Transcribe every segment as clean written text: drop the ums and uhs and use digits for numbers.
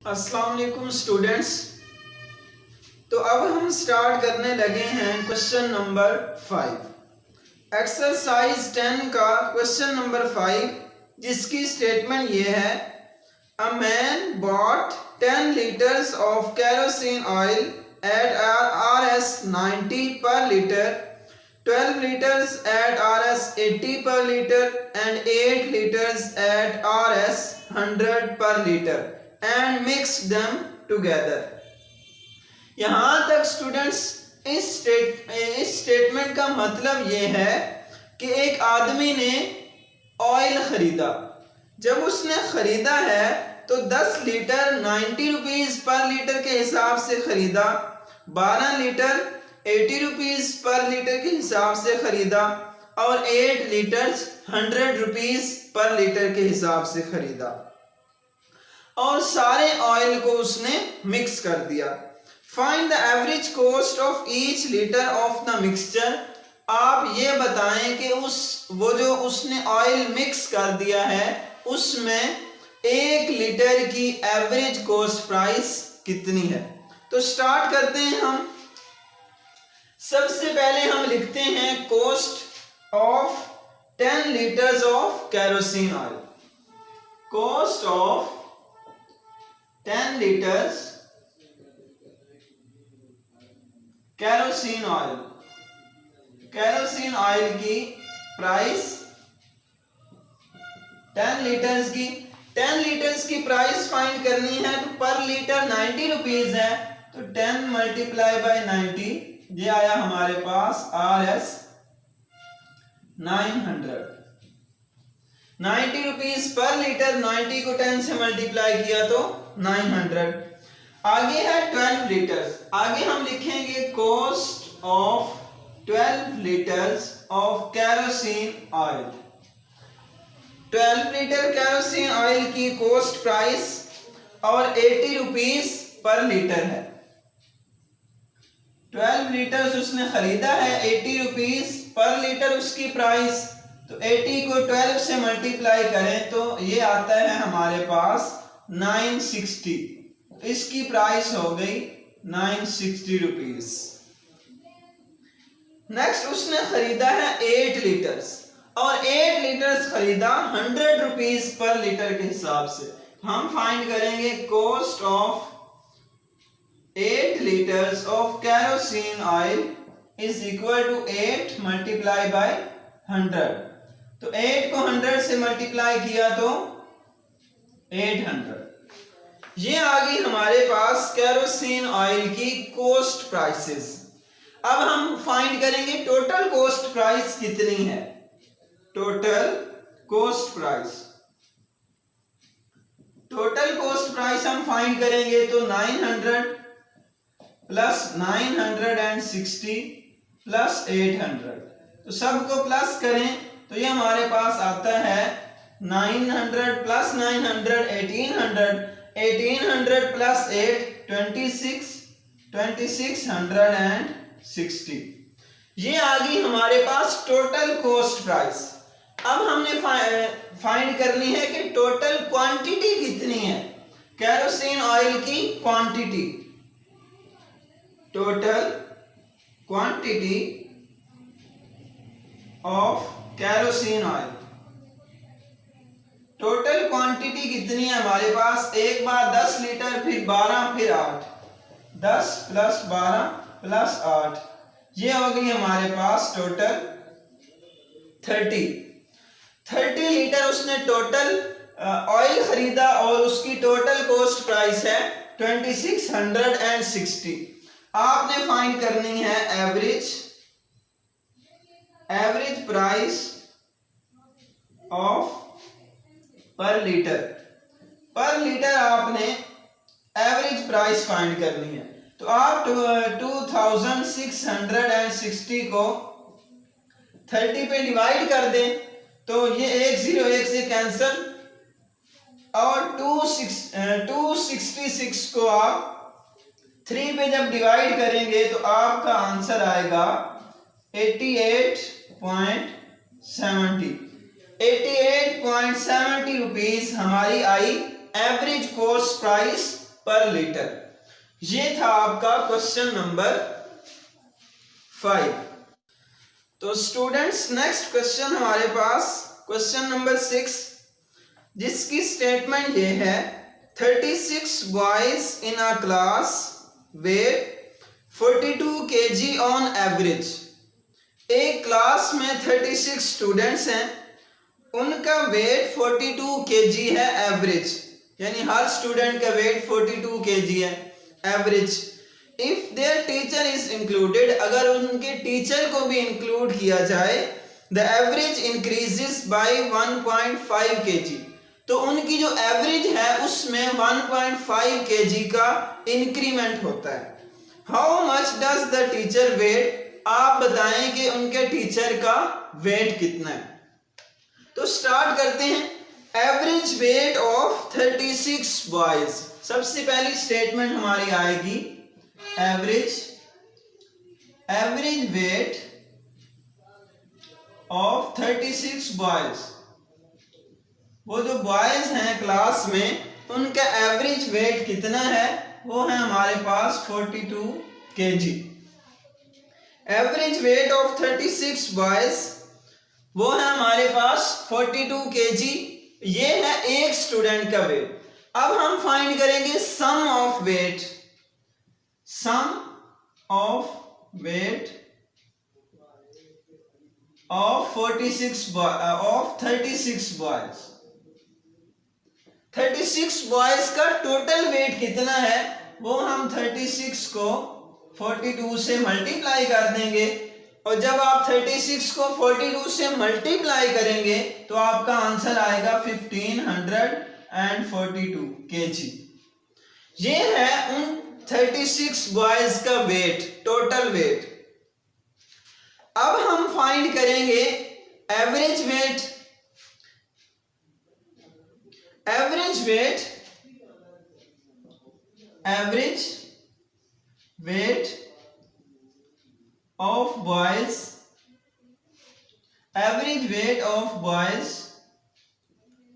अस्सलाम वालेकुम स्टूडेंट्स। तो अब हम स्टार्ट करने लगे हैं क्वेश्चन नंबर 5, एक्सरसाइज 10 का क्वेश्चन नंबर 5, जिसकी स्टेटमेंट ये है, a man bot 10 litres of kerosene oil eight Rs 90 per liter, 12 liters at Rs 80 per liter and 8 liters at Rs 100 per liter and mix them together। यहां तक students इस statement का मतलब ये है कि एक आदमी ने ऑयल खरीदा। जब उसने खरीदा है तो 10 लीटर 90 रुपीज पर लीटर के हिसाब से खरीदा, 12 लीटर 80 रुपीज पर लीटर के हिसाब से खरीदा और 8 लीटर 100 रुपीज पर लीटर के हिसाब से खरीदा और सारे ऑयल को उसने मिक्स कर दिया। Find the average cost of each litre of the mixture. आप ये बताएं कि वो जो उसने ऑयल मिक्स कर दिया है उसमें 1 लीटर की एवरेज कॉस्ट प्राइस कितनी है। तो स्टार्ट करते हैं हम। सबसे पहले हम लिखते हैं cost of 10 litres of kerosene oil. Cost of 10 litres kerosene oil. Kerosene oil की प्राइस 10 लीटर्स की प्राइस फाइंड करनी है। तो पर लीटर 90 रुपीज है, तो 10 मल्टीप्लाई बाय 90, ये आया हमारे पास Rs 900। 90 रुपीज पर लीटर, 90 को 10 से मल्टीप्लाई किया तो 900। आगे है 12 लीटर्स। आगे हम लिखेंगे cost of 12 litres of kerosene oil. 12 litre kerosene oil की कॉस्ट प्राइस और 80 रुपीज पर लीटर है। 12 लीटर्स उसने खरीदा है, 80 रुपीज पर लीटर उसकी प्राइस। तो 80 को 12 से मल्टीप्लाई करें तो ये आता है हमारे पास 960। इसकी प्राइस हो गई 960 रुपीज। नेक्स्ट उसने खरीदा है 8 लीटर्स और 8 लीटर्स खरीदा 100 रुपीज पर लीटर के हिसाब से। हम फाइंड करेंगे cost of 8 liters of kerosene oil is equal to 8 multiply by 100। तो 8 को 100 से मल्टीप्लाई किया तो 800। ये आ गई हमारे पास केरोसिन ऑयल की कॉस्ट प्राइसेस। अब हम फाइंड करेंगे टोटल कॉस्ट प्राइस कितनी है। टोटल कॉस्ट प्राइस हम फाइंड करेंगे तो 900 प्लस 960 प्लस 800। तो सबको प्लस करें तो ये हमारे पास आता है 900 प्लस 900 1800, 1800 प्लस 8 2660। ये आ गई हमारे पास टोटल कॉस्ट प्राइस। अब हमने फाइंड करनी है कि टोटल क्वांटिटी कितनी है केरोसिन ऑयल की। Quantity, total quantity of kerosene oil. Total quantity कितनी है हमारे पास। एक बार 10 लीटर, फिर 12, फिर 8। 10 प्लस 12 प्लस 8, ये हो गई हमारे पास टोटल 30 लीटर उसने टोटल ऑयल खरीदा और उसकी टोटल कॉस्ट प्राइस है 2660। आपने फाइंड करनी है एवरेज प्राइस ऑफ पर लीटर आपने एवरेज प्राइस फाइंड करनी है। तो आप 2660 को 30 पे डिवाइड कर दें तो ये 101 से कैंसल और 266 को आप 3 पे जब डिवाइड करेंगे तो आपका आंसर आएगा 88.70 रुपीज हमारी आई एवरेज कॉस्ट प्राइस पर लीटर। ये था आपका क्वेश्चन नंबर 5। तो स्टूडेंट्स नेक्स्ट क्वेश्चन हमारे पास क्वेश्चन नंबर 6, जिसकी स्टेटमेंट ये है 36 boys in a class weigh 42 kg on average. एक क्लास में 36 स्टूडेंट्स हैं, उनका वेट 42 kg है एवरेज, यानी हर स्टूडेंट का वेट 42 kg है average. If there teacher is included, अगर उनके टीचर को भी इंक्लूड किया जाए, the average increases by 1.5 kg, तो उनकी जो एवरेज है उसमें 1.5 kg का इंक्रीमेंट होता है। How much does the teacher weigh, आप बताएं कि उनके टीचर का वेट कितना है। तो स्टार्ट करते हैं। एवरेज वेट ऑफ 36 बॉयज, सबसे पहली स्टेटमेंट हमारी आएगी एवरेज वेट ऑफ 36 बॉयज। वो जो बॉयज हैं क्लास में, उनका एवरेज वेट कितना है, वो है हमारे पास 42 kg। Average weight of 36 boys वो है हमारे पास 42 kg, ये है एक स्टूडेंट का वेट। अब हम फाइंड करेंगे sum of weight of 36 boys. 36 boys का टोटल वेट कितना है, वो हम 36 को 42 से मल्टीप्लाई कर देंगे, और जब आप 36 को 42 से मल्टीप्लाई करेंगे तो आपका आंसर आएगा 1542 kg। ये है उन 36 बॉयज का वेट, टोटल वेट। अब हम फाइंड करेंगे average weight of boys, average weight of boys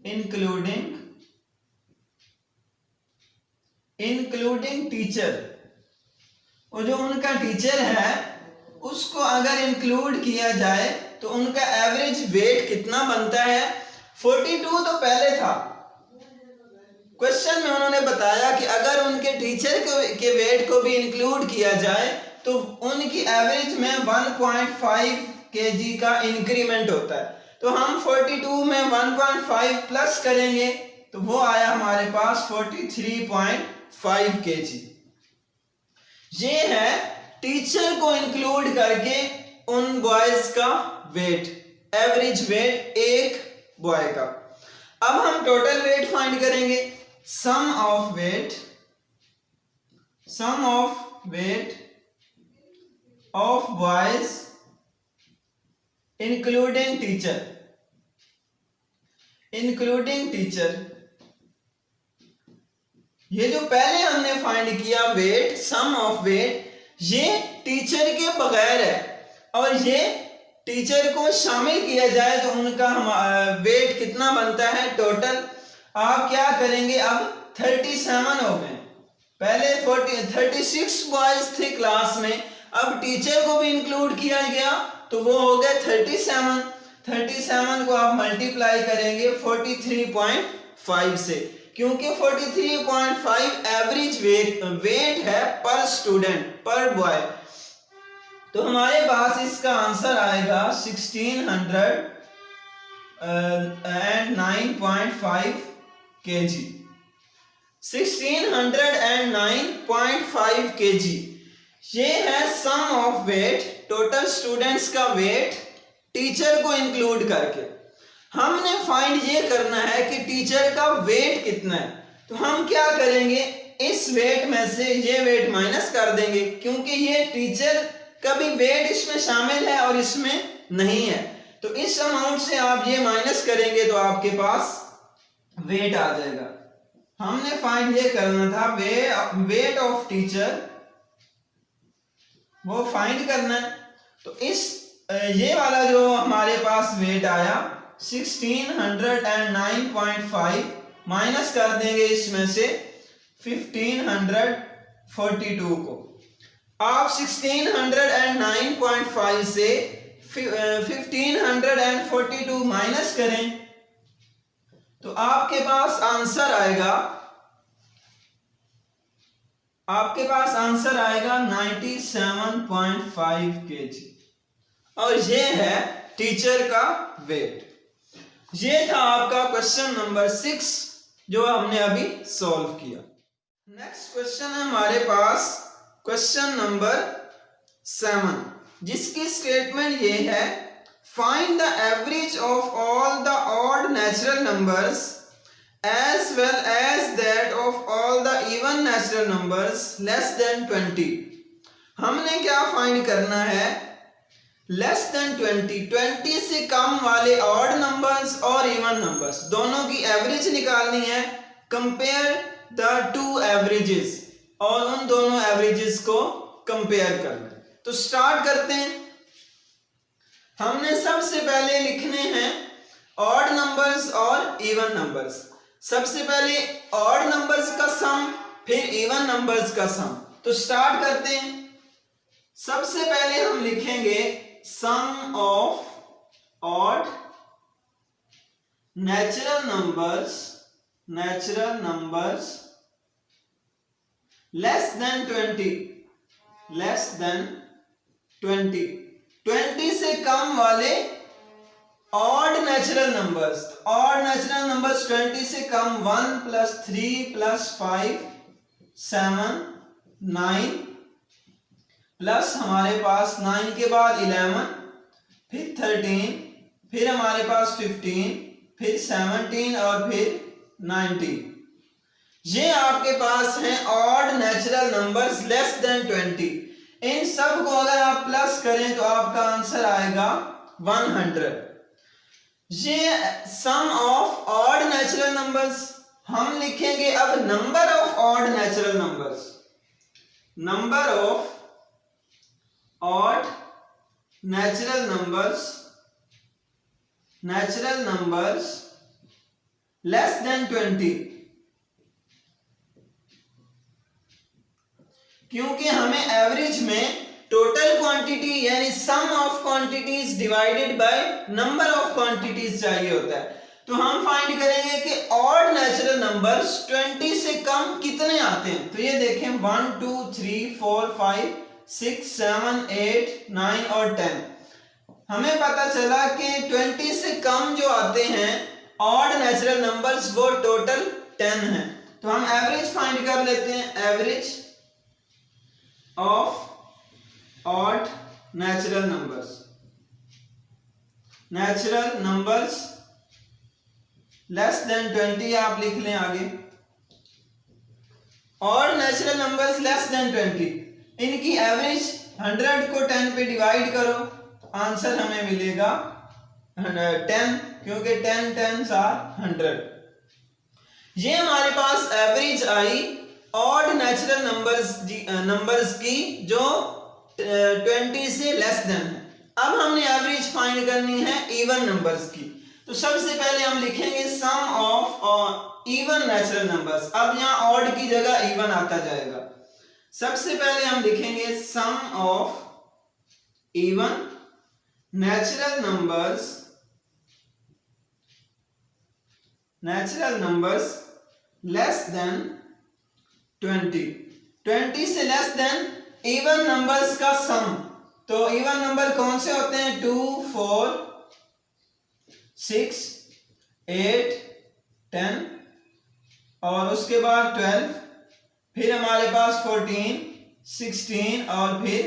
including teacher. और जो उनका टीचर है उसको अगर इंक्लूड किया जाए तो उनका एवरेज वेट कितना बनता है। 42 तो पहले था, क्वेश्चन में उन्होंने बताया कि अगर उनके टीचर के वेट को भी इंक्लूड किया जाए तो उनकी एवरेज में 1.5 kg का इंक्रीमेंट होता है। तो हम 42 में 1.5 प्लस करेंगे तो वो आया हमारे पास 43.5 kg। ये है टीचर को इंक्लूड करके उन बॉयज का वेट, एवरेज वेट एक बॉय का। अब हम टोटल वेट फाइंड करेंगे। Sum of weight of boys including teacher। ये जो पहले हमने फाइंड किया वेट, सम ऑफ वेट, ये टीचर के बगैर है, और ये टीचर को शामिल किया जाए तो उनका वेट कितना बनता है टोटल। आप क्या करेंगे, अब 37 हो गए, पहले 36 बॉयज थे क्लास में, अब टीचर को भी इंक्लूड किया गया तो वो हो गया 37। 37 को आप मल्टीप्लाई करेंगे 43.5 से, क्योंकि 43.5 एवरेज वेट है पर स्टूडेंट, पर बॉय। तो हमारे पास इसका आंसर आएगा 1609.5 kg। 1609.5 kg ये है सम ऑफ वेट, टोटल स्टूडेंट्स का वेट टीचर को इंक्लूड करके। हमने फाइंड ये करना है कि टीचर का वेट कितना है। तो हम क्या करेंगे, इस वेट में से ये वेट माइनस कर देंगे, क्योंकि ये टीचर का भी वेट इसमें शामिल है और इसमें नहीं है। तो इस अमाउंट से आप ये माइनस करेंगे तो आपके पास वेट आ जाएगा। हमने फाइंड ये करना था वेट ऑफ टीचर, वो फाइंड करना है। तो इस ये वाला जो हमारे पास वेट आया 1609.5 माइनस कर देंगे इसमें से 1542 को। आप 1609.5 से 1542 माइनस करें तो आपके पास आंसर आएगा 97.5 kg। और ये है टीचर का वेट। ये था आपका क्वेश्चन नंबर 6 जो हमने अभी सॉल्व किया। नेक्स्ट क्वेश्चन है हमारे पास क्वेश्चन नंबर 7, जिसकी स्टेटमेंट ये है, find the average of all the odd natural numbers as well as that of all the even natural numbers less than 20। हमने क्या फाइंड करना है, लेस देन 20 से कम वाले ऑड नंबर्स और इवन नंबर्स दोनों की एवरेज निकालनी है। कंपेयर द टू एवरेजेस, और उन दोनों एवरेजेस को कंपेयर करना है। तो स्टार्ट करते हैं। हमने सबसे पहले लिखने हैं ऑड नंबर्स और इवन नंबर्स। सबसे पहले ऑड नंबर्स का सम, फिर इवन नंबर्स का सम। तो स्टार्ट करते हैं। सबसे पहले हम लिखेंगे sum of odd natural numbers less than 20 से कम वाले odd natural numbers. Odd natural numbers 20 से कम 1 + 3 + 5 7 9 प्लस हमारे पास 9 के बाद 11, फिर 13, फिर हमारे पास 15, फिर 17 और फिर 19। ये आपके पास हैं odd natural numbers less than 20। इन सब को अगर आप प्लस करें तो आपका आंसर आएगा 100। ये sum of odd natural numbers. हम लिखेंगे अब number of odd natural numbers. Number of odd natural numbers less than 20। क्योंकि हमें एवरेज में टोटल क्वांटिटी यानी sum of quantities divided by number of quantities चाहिए होता है। तो हम फाइंड करेंगे कि ऑड नेचुरल नंबर्स 20 से कम कितने आते हैं। तो ये देखें 1 2 3 4 5 6 7 8 9 और 10। हमें पता चला कि 20 से कम जो आते हैं ऑड नेचुरल नंबर्स वो टोटल 10 हैं। तो हम एवरेज फाइंड कर लेते हैं। Average of odd natural numbers less than 20 आप लिख लें आगे। Odd natural numbers less than 20, इनकी एवरेज 100 को 10 पे डिवाइड करो, आंसर हमें मिलेगा 10, क्योंकि 10 10s are 100। ये हमारे पास एवरेज आई ऑड नेचुरल नंबर्स की जो 20 से लेस देन है। अब हमने एवरेज फाइंड करनी है इवन नंबर्स की। तो सबसे पहले हम लिखेंगे sum of even natural numbers. अब यहाँ ऑड की जगह इवन आता जाएगा। सबसे पहले हम लिखेंगे sum of even natural numbers less than 20 से लेस देन इवन नंबर्स का सम। तो इवन नंबर कौन से होते हैं? 2 4 6 8 10 और उसके बाद 12, फिर हमारे पास 14 16 और फिर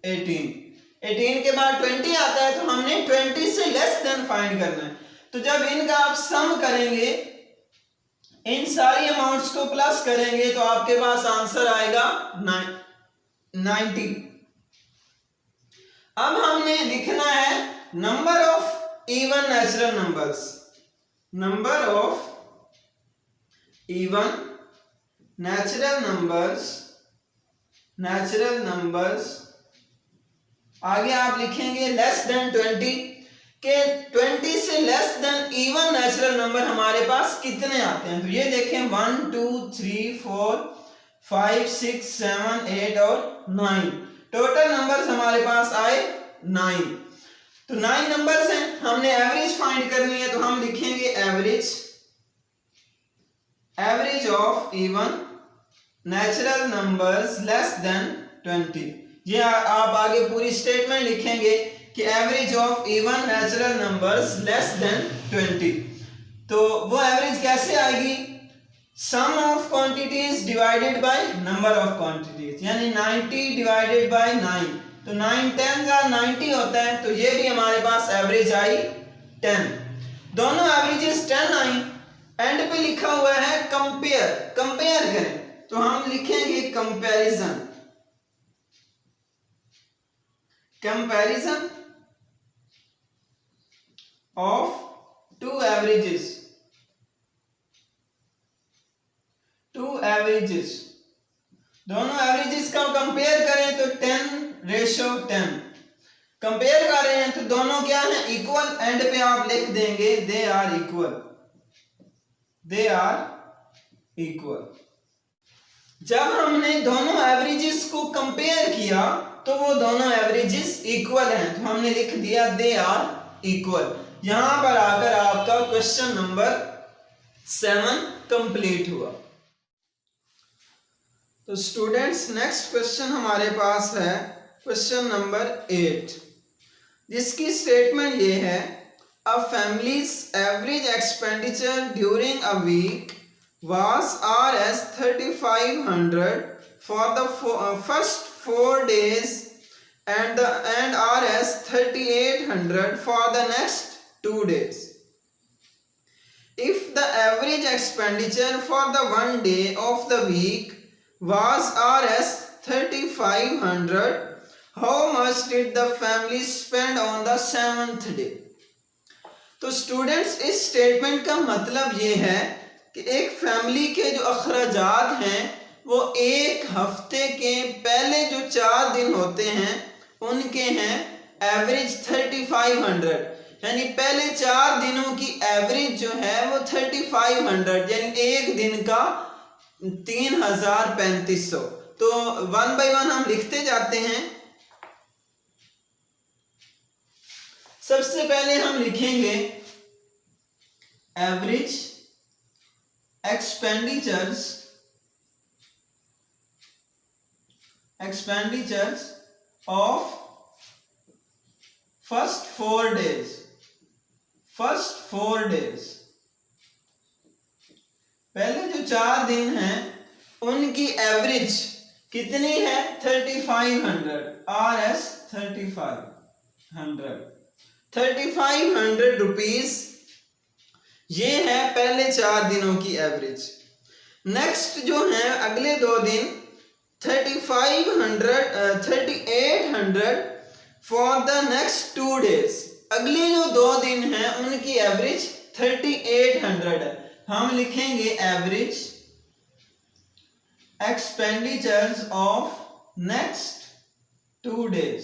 18 के बाद 20 आता है। तो हमने 20 से लेस देन फाइंड करना है। तो जब इनका आप सम करेंगे, इन सारी अमाउंट्स को प्लस करेंगे तो आपके पास आंसर आएगा 90। अब हमने लिखना है number of even natural numbers. Number of even natural numbers आगे आप लिखेंगे लेस देन 20, कि 20 से less than even natural number हमारे पास कितने आते हैं। तो ये देखें 1 2 3 4 5 6 7 8 और 9, टोटल नंबर्स हमारे पास आए 9। तो 9 नंबर्स हैं, हमने एवरेज फाइंड करनी है, तो हम लिखेंगे average of even natural numbers less than 20। ये आप आगे पूरी स्टेटमेंट लिखेंगे कि average of even natural numbers less than 20। तो वो एवरेज कैसे आएगी, sum of quantities divided by number of quantities, यानी 90 डिवाइडेड बाय 9, तो 9 10 का 90 होता है, तो ये भी हमारे पास एवरेज आई 10। दोनों एवरेजेस 10 आई। एंड पे लिखा हुआ है कंपेयर करें, तो हम लिखेंगे कंपैरिजन ऑफ टू एवरेजेस, दोनों एवरेजेस का कंपेयर करें तो 10:10। कंपेयर कर रहे हैं तो दोनों क्या है, इक्वल। एंड पे आप लिख देंगे दे आर इक्वल। जब हमने दोनों एवरेजेस को कंपेयर किया तो वो दोनों एवरेजेस इक्वल हैं, तो हमने लिख दिया दे आर इक्वल। यहां पर आकर आपका क्वेश्चन नंबर 7 कंप्लीट हुआ। तो स्टूडेंट्स नेक्स्ट क्वेश्चन हमारे पास है क्वेश्चन नंबर 8, जिसकी स्टेटमेंट ये है, a family's average expenditure during a week was Rs 3500 for the first 4 days and Rs 3800 for the next 2 days. If the average expenditure for the 1 day of the week was Rs 3500, how much did the family spend on the 7th day? तो students इस statement का मतलब ये है कि एक family के जो अखराजात हैं वो एक हफ्ते के पहले जो 4 दिन होते हैं उनके हैं एवरेज 3500, यानी पहले 4 दिनों की एवरेज जो है वो 3500, यानी एक दिन का 3350। तो 1 बाय 1 हम लिखते जाते हैं। सबसे पहले हम लिखेंगे average expenditures of first 4 days। पहले जो 4 दिन हैं उनकी एवरेज कितनी है, 3500, Rs 3500 रुपीज, ये है पहले 4 दिनों की एवरेज। नेक्स्ट जो है अगले 2 दिन 3800 फॉर द नेक्स्ट 2 डेज, अगले जो 2 दिन हैं उनकी एवरेज 3800 है। हम लिखेंगे average expenditures of next 2 days,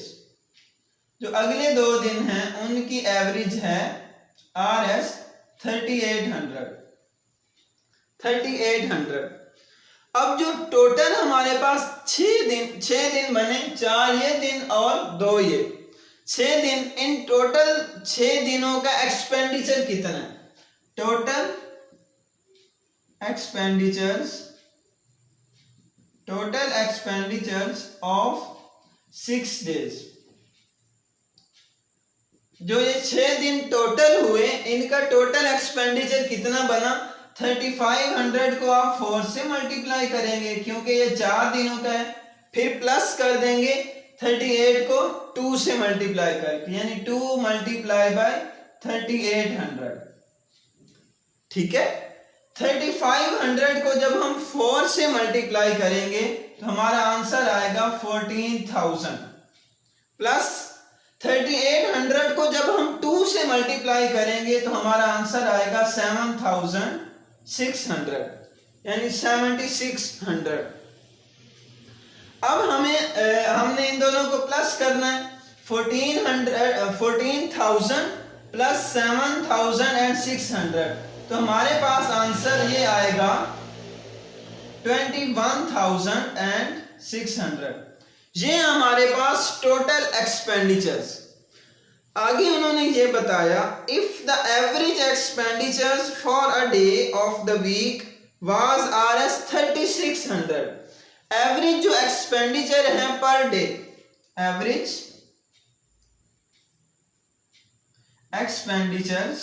जो अगले 2 दिन हैं उनकी एवरेज है Rs 3800। अब जो टोटल हमारे पास 6 दिन बने, 4 ये दिन और 2 ये 6 दिन, इन टोटल 6 दिनों का एक्सपेंडिचर कितना है, टोटल एक्सपेंडिचर्स ऑफ 6 डेज। जो ये 6 दिन टोटल हुए इनका टोटल एक्सपेंडिचर कितना बना, 3500 को आप 4 से मल्टीप्लाई करेंगे क्योंकि ये 4 दिनों का है, फिर प्लस कर देंगे 38 को 2 से मल्टीप्लाई करके, यानी 2 मल्टीप्लाई बाय 3800। ठीक है, 3500 को जब हम 4 से मल्टीप्लाई करेंगे तो हमारा आंसर आएगा 14000, प्लस 3800 को जब हम 2 से मल्टीप्लाई करेंगे तो हमारा आंसर आएगा 7600, यानी 7600। अब हमने इन दोनों को प्लस करना है, 14000 प्लस 7,600, तो हमारे पास आंसर ये आएगा 21,600। ये हमारे पास टोटल एक्सपेंडिचर्स। आगे उन्होंने ये बताया if the average expenditures for a day of the week was Rs 3600। Average जो एक्सपेंडिचर है per day, average expenditures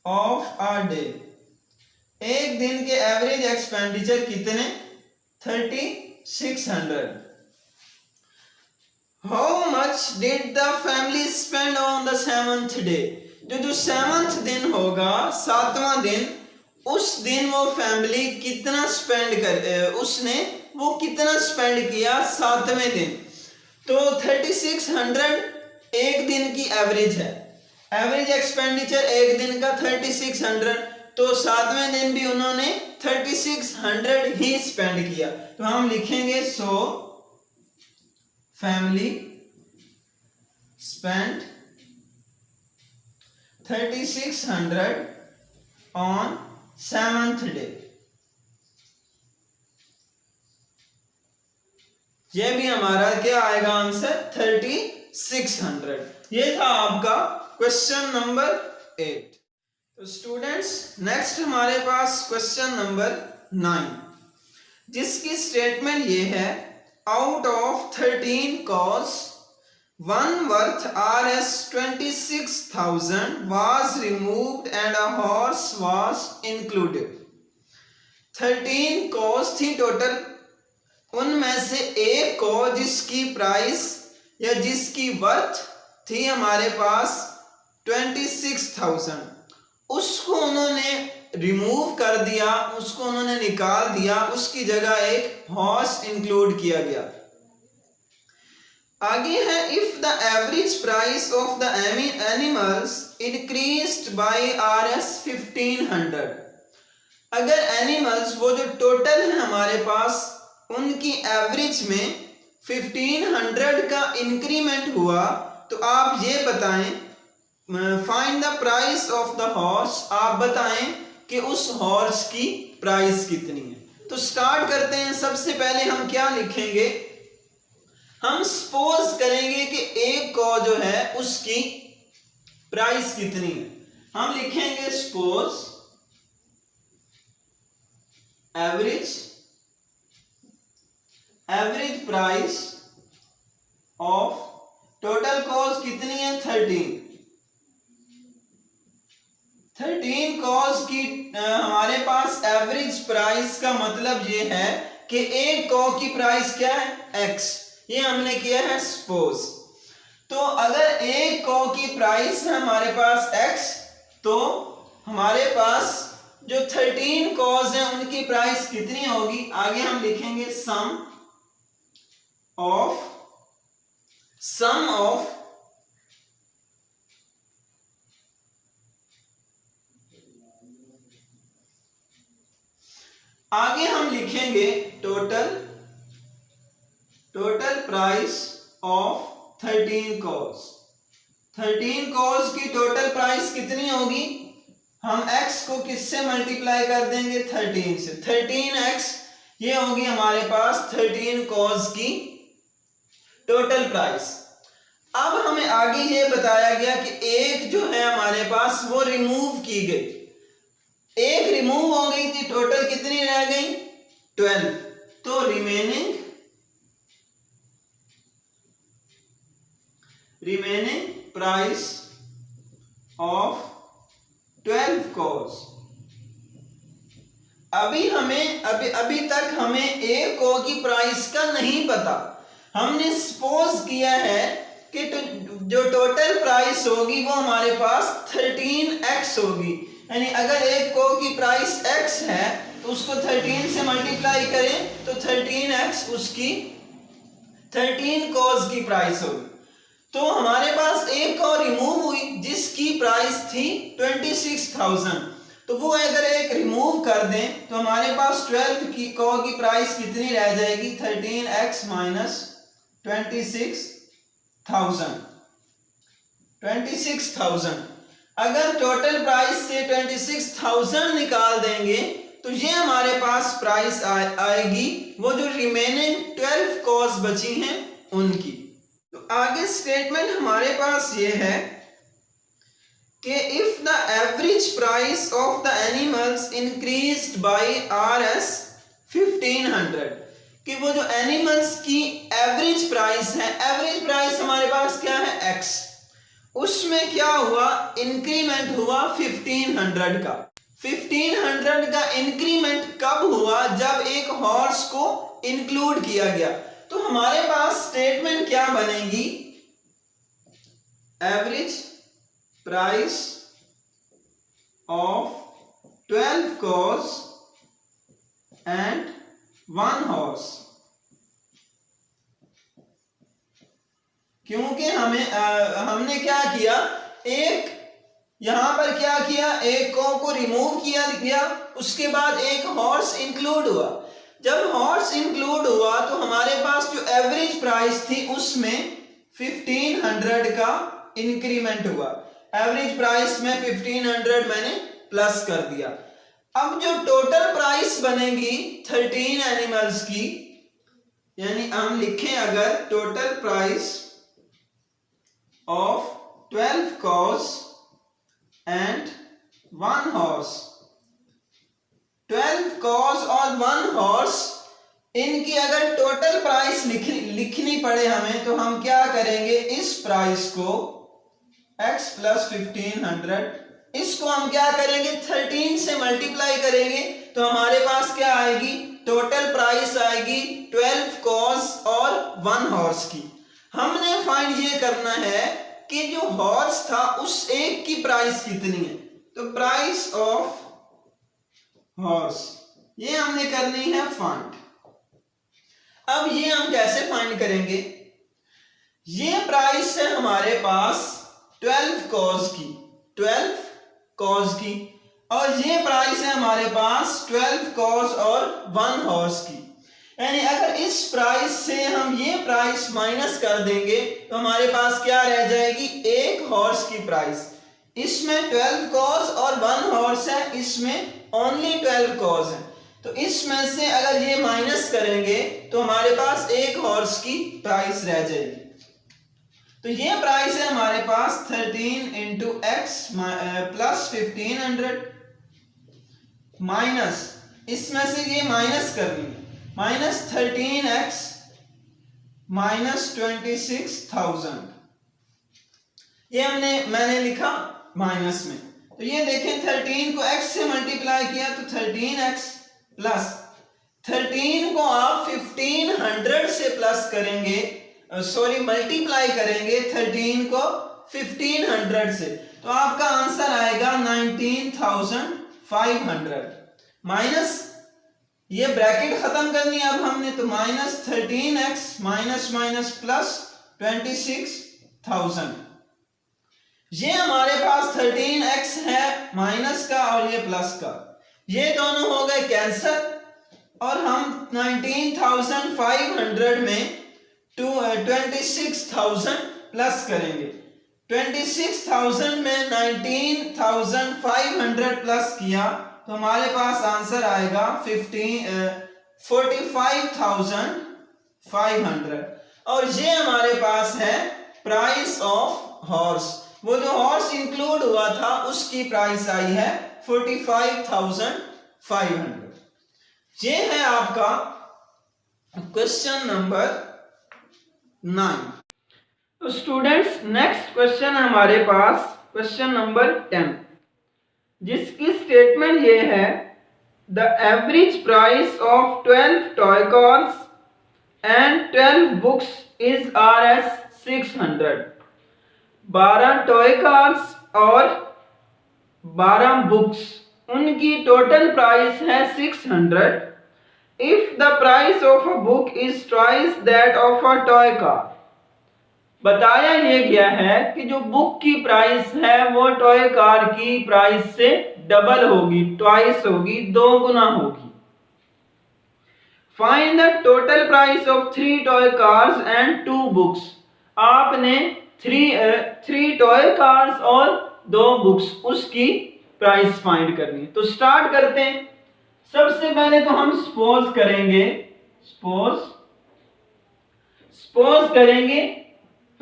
of a day, एक दिन के एवरेज एक्सपेंडिचर कितने? 3600। How much did the family spend on the 7th day? जो 7th दिन होगा, 7वां दिन, उस दिन वो फैमिली कितना स्पेंड उसने वो कितना स्पेंड किया 7वें दिन? तो 3600 एक दिन की एवरेज है, एवरेज एक्सपेंडिचर एक दिन का 3600, तो 7वें दिन भी उन्होंने 3600 ही स्पेंड किया। तो हम लिखेंगे so family spend 3600 on 7th day. ये भी हमारा क्या आएगा आंसर? 3600। ये था आपका क्वेश्चन नंबर 8। तो स्टूडेंट्स नेक्स्ट हमारे पास क्वेश्चन नंबर 9, जिसकी स्टेटमेंट ये है out of 13 cause one worth Rs 26,000 was removed and a horse was included। 13 cause थी टोटल, उनमें से एक को जिसकी प्राइस या जिसकी वर्थ थी हमारे पास 26,000, उसको उन्होंने रिमूव कर दिया, उसको उन्होंने निकाल दिया, उसकी जगह एक हॉर्स इंक्लूड किया गया। आगे है if the average price of the animals increased by Rs 1500। अगर एनिमल्स वो जो टोटल है हमारे पास उनकी एवरेज में 1500 का इंक्रीमेंट हुआ, तो आप ये बताएं find the price of the horse, आप बताएं कि उस हॉर्स की प्राइस कितनी है। तो स्टार्ट करते हैं। सबसे पहले हम क्या लिखेंगे? हम सपोज करेंगे कि एक को जो है उसकी प्राइस कितनी है। हम लिखेंगे suppose average price of total cost कितनी है? 13 कॉज की हमारे पास एवरेज प्राइस का मतलब ये है कि एक कॉ की प्राइस क्या है? x। ये हमने किया है सपोज। तो अगर एक कॉ की प्राइस है हमारे पास x, तो हमारे पास जो 13 कॉज है उनकी प्राइस कितनी होगी? आगे हम लिखेंगे सम ऑफ आगे हम लिखेंगे total price of 13 cause. 13 cause की टोटल प्राइस कितनी होगी? हम x को किससे मल्टीप्लाई कर देंगे? 13 से। 13x ये होगी हमारे पास 13 कॉज की टोटल प्राइस। अब हमें आगे ये बताया गया कि एक जो है हमारे पास वो रिमूव की गई, एक रिमूव हो गई थी, टोटल कितनी रह गई? 12। तो रिमेनिंग प्राइस ऑफ 12 कॉज। अभी तक हमें एक कॉ की प्राइस का नहीं पता। हमने सपोज किया है कि जो टोटल प्राइस होगी वो हमारे पास 13x होगी, यानी अगर एक कॉ की प्राइस x है तो उसको 13 से मल्टीप्लाई करें तो 13x उसकी 13 कॉज की प्राइस होगी। तो हमारे पास एक कॉ रिमूव हुई जिसकी प्राइस थी 26,000, तो वो अगर एक रिमूव कर दें तो हमारे पास 12 की कॉ की प्राइस कितनी रह जाएगी? 13x minus 26 26,000। अगर टोटल प्राइस से 26,000 निकाल देंगे तो ये हमारे पास प्राइस आएगी वो जो रिमेनिंग 12 कॉस्ट बची हैं उनकी। तो आगे स्टेटमेंट हमारे पास ये है कि if the average price of the animals increased by Rs 1500, कि वो जो एनिमल्स की एवरेज प्राइस है, एवरेज प्राइस हमारे पास क्या है x, उसमें क्या हुआ, इंक्रीमेंट हुआ 1500 का। 1500 का इंक्रीमेंट कब हुआ, जब एक हॉर्स को इंक्लूड किया गया। तो हमारे पास स्टेटमेंट क्या बनेगी, average price of 12 cows and 1 horse। क्योंकि हमने क्या किया, एक यहां पर क्या किया, एक कॉ को रिमूव किया गया, उसके बाद एक हॉर्स इंक्लूड हुआ। जब हॉर्स इंक्लूड हुआ तो हमारे पास जो एवरेज प्राइस थी उसमें 1500 का इंक्रीमेंट हुआ। एवरेज प्राइस में 1500 मैंने प्लस कर दिया। अब जो टोटल प्राइस बनेगी 13 एनिमल्स की, यानी हम लिखें अगर total price of 12 cows and 1 horse, 12 cows और 1 horse, इनकी अगर टोटल प्राइस लिखनी पड़े हमें तो हम क्या करेंगे, इस प्राइस को x प्लस 1500, इसको हम क्या करेंगे 13 से मल्टीप्लाई करेंगे तो हमारे पास क्या आएगी, टोटल प्राइस आएगी 12 cows और 1 horse की। हमने फाइंड ये करना है कि जो हॉर्स था उस एक की प्राइस कितनी है, तो प्राइस ऑफ हॉर्स ये हमने करनी है फाइंड। अब ये हम कैसे फाइंड करेंगे, ये प्राइस है हमारे पास 12 cows की, 12 cows की, और ये प्राइस है हमारे पास 12 cows और 1 horse की। यानी अगर इस प्राइस से हम ये प्राइस माइनस कर देंगे तो हमारे पास क्या रह जाएगी, एक हॉर्स की प्राइस। इसमें 12 cows और 1 horse है, इसमें ओनली 12 cows है, तो इसमें से अगर ये माइनस करेंगे तो हमारे पास एक हॉर्स की प्राइस रह जाएगी। तो ये प्राइस है हमारे पास 13 इंटू एक्स प्लस 1500 माइनस, इसमें से ये माइनस करनी है, माइनस 13x माइनस 26,000, ये मैंने लिखा माइनस में। तो ये देखें 13 को x से मल्टीप्लाई किया तो 13x प्लस 13 को आप 1500 से प्लस करेंगे, सॉरी मल्टीप्लाई करेंगे 13 को 1500 से, तो आपका आंसर आएगा 19,500 माइनस, ये ब्रैकेट खत्म करनी है अब हमने, तो minus 13x minus minus plus 26,000। ये हमारे पास 13x है माइनस का और ये प्लस का, ये दोनों हो गए कैंसिल, और हम 19,500 में 26,000 प्लस करेंगे। 26,000 में 19,500 प्लस किया तो हमारे पास आंसर आएगा 45,500, और ये हमारे पास है प्राइस ऑफ हॉर्स, वो जो हॉर्स इंक्लूड हुआ था उसकी प्राइस आई है 45,500। ये है आपका क्वेश्चन नंबर 9। तो स्टूडेंट्स नेक्स्ट क्वेश्चन हमारे पास क्वेश्चन नंबर 10, जिसकी स्टेटमेंट ये है, the average price of 12 toy cars and 12 books is Rs 600। 12 toy cars और 12 बुक्स, उनकी टोटल प्राइस है 600। If the price of a book is twice that of a toy car, बताया ये गया है कि जो बुक की प्राइस है वो टॉय कार की प्राइस से डबल होगी, ट्वाइस होगी, 2 गुना होगी। Find the total price of 3 toy cars and 2 books. आपने थ्री टॉय कार्स और 2 बुक्स उसकी प्राइस फाइंड करनी है। तो स्टार्ट करते हैं। सबसे पहले तो हम सपोज करेंगे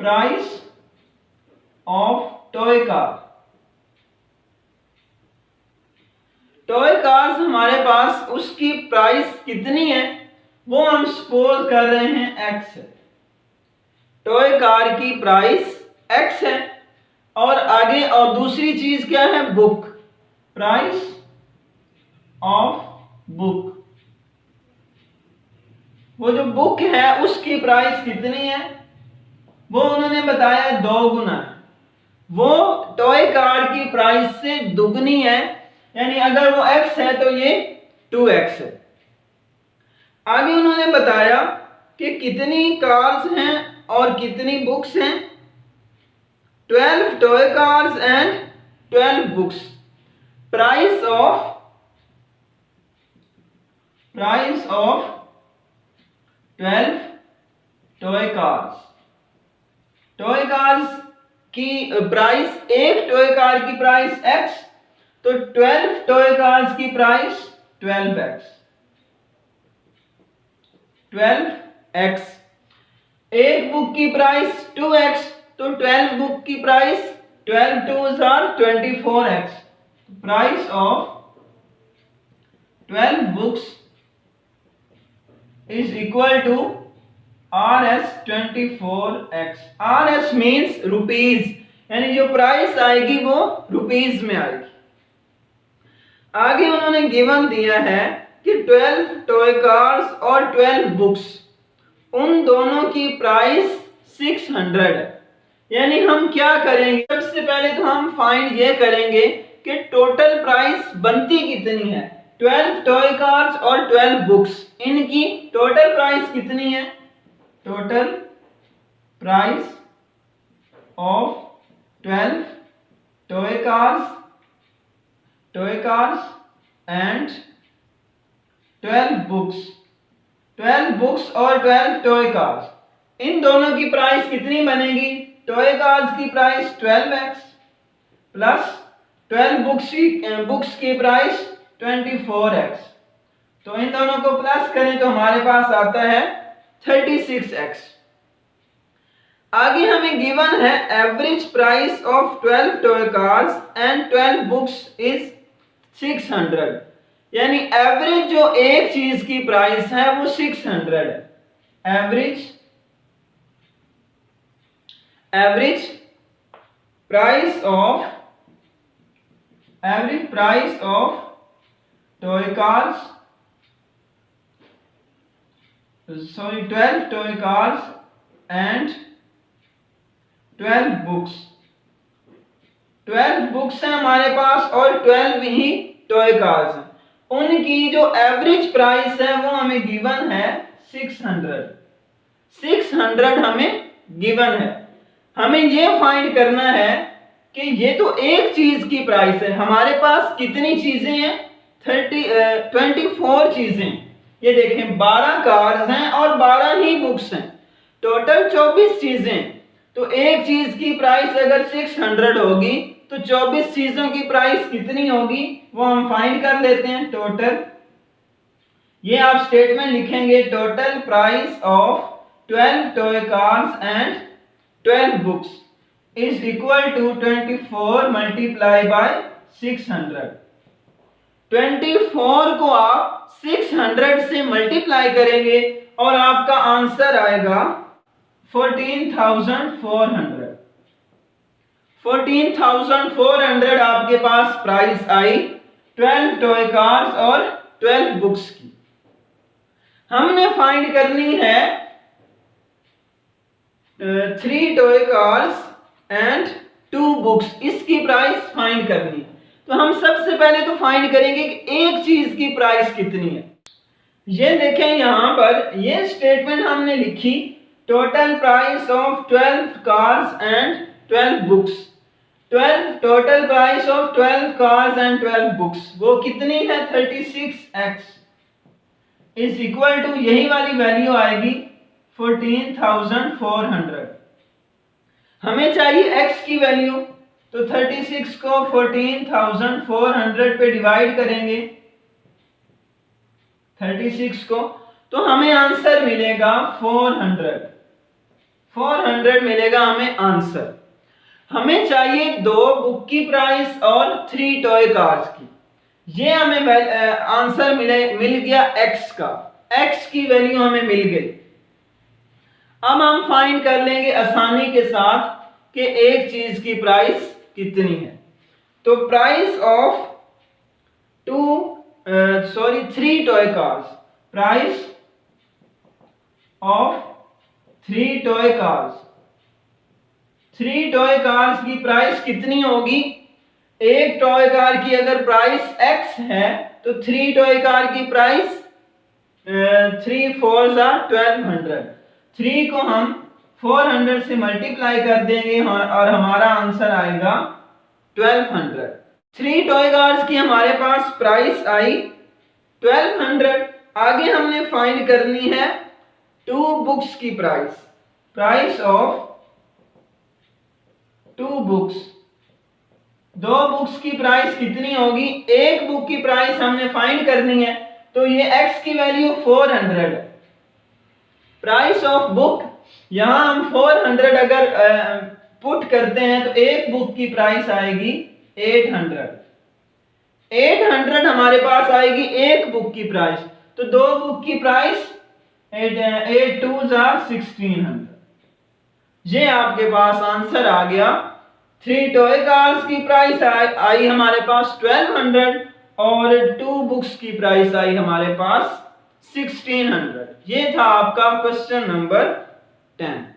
प्राइस ऑफ टॉय कार्स हमारे पास उसकी प्राइस कितनी है वो हम सपोज कर रहे हैं x है। टॉय कार की प्राइस x है और आगे और दूसरी चीज क्या है, बुक, प्राइस ऑफ बुक। वो जो बुक है उसकी प्राइस कितनी है वो उन्होंने बताया 2 गुना है। वो टॉय कार की प्राइस से दुगनी है, यानी अगर वो x है तो ये 2x है। आगे उन्होंने बताया कि कितनी कार्स हैं और कितनी बुक्स हैं, 12 toy cars and 12 books. Price of 12 toy cars की प्राइस, एक टॉय कार की प्राइस x, तो 12 टॉय कार्स की प्राइस 12x। एक बुक की प्राइस 2x, तो 12 बुक की price 12 2s are 24x। Price of 12 books is equal to RS 24x। RS means rupees, यानी जो प्राइस आएगी वो रुपीज में आएगी। आगे उन्होंने गिवन दिया है कि 12 टॉय कार्स और 12 बुक्स, उन दोनों की प्राइस 600 है। यानी हम क्या करेंगे, सबसे पहले तो हम फाइंड ये करेंगे कि टोटल प्राइस बनती कितनी है। 12 टॉय कार्स और 12 बुक्स, इनकी टोटल प्राइस कितनी है, total price of 12 toy cars and 12 books, 12 books और 12 टॉय कार्स, इन दोनों की प्राइस कितनी बनेगी। टॉय कार्स की प्राइस 12x प्लस 12 बुक्स की प्राइस 24x। तो इन दोनों को प्लस करें तो हमारे पास आता है 36x। आगे हमें गिवन है average price of 12 toy cars and 12 books is 600, यानी एवरेज जो एक चीज की प्राइस है वो 600 है। Average price of toy cars, 12 toy cars and 12 books. 12 books हैं हमारे पास और 12 ही टॉय कार्स हैं, उनकी जो एवरेज प्राइस है वो हमें गिवन है 600 हमें गिवन है। हमें ये फाइंड करना है कि ये तो एक चीज की प्राइस है, हमारे पास कितनी चीजें हैं, 24 चीजें। ये देखें 12 कार्स हैं और 12 ही बुक्स हैं, टोटल 24 चीजें। तो एक चीज की प्राइस अगर 600 होगी तो 24 चीजों की प्राइस कितनी होगी वो हम फाइंड कर लेते हैं। टोटल, ये आप स्टेटमेंट लिखेंगे, total price of 12 toy cars and 12 books is equal to 24 multiply by 600। 24 को आप 600 से मल्टीप्लाई करेंगे और आपका आंसर आएगा 14,400। 14,400 आपके पास प्राइस आई 12 टॉय कार्स और 12 बुक्स की। हमने फाइंड करनी है 3 टॉय कार्स एंड 2 बुक्स, इसकी प्राइस फाइंड करनी है। तो हम सबसे पहले तो फाइंड करेंगे कि एक चीज की प्राइस कितनी है। ये देखें यहां पर ये स्टेटमेंट हमने लिखी, total price of 12 cars and 12 books. 12 total price of 12 cars and 12 books वो कितनी है 36x इज इक्वल टू, यही वाली वैल्यू आएगी 14,400। हमें चाहिए x की वैल्यू, तो 36 को 14,400 पे डिवाइड करेंगे 36 को, तो हमें आंसर मिलेगा 400 मिलेगा हमें आंसर। हमें चाहिए 2 बुक की प्राइस और 3 टॉय कार्स की। ये हमें आंसर मिल गया x का, x की वैल्यू हमें मिल गई। अब हम फाइंड कर लेंगे आसानी के साथ कि एक चीज की प्राइस कितनी है। तो price of 3 toy cars, price of 3 toy cars, 3 toy cars की प्राइस कितनी होगी? एक टॉय कार की अगर प्राइस x है तो 3 टॉय कार की प्राइस 3 4 1200, 3 को हम 400 से मल्टीप्लाई कर देंगे और हमारा आंसर आएगा 1200। 3 टॉय कार्स की हमारे पास प्राइस आई 1200। आगे हमने फाइंड करनी है 2 बुक्स की price, price of 2 books. 2 books की प्राइस कितनी होगी? एक बुक की प्राइस हमने फाइंड करनी है, तो ये x की वैल्यू 400 है। प्राइस ऑफ बुक, यहां हम 400 अगर पुट करते हैं तो एक बुक की प्राइस आएगी 800। 800 हमारे पास आएगी एक बुक की प्राइस, तो 2 बुक की प्राइस 8 2 1600। ये आपके पास आंसर आ गया। 3 टॉय कार्स की प्राइस आई हमारे पास 1200 और 2 बुक्स की प्राइस आई हमारे पास 1600। ये था आपका क्वेश्चन नंबर 10।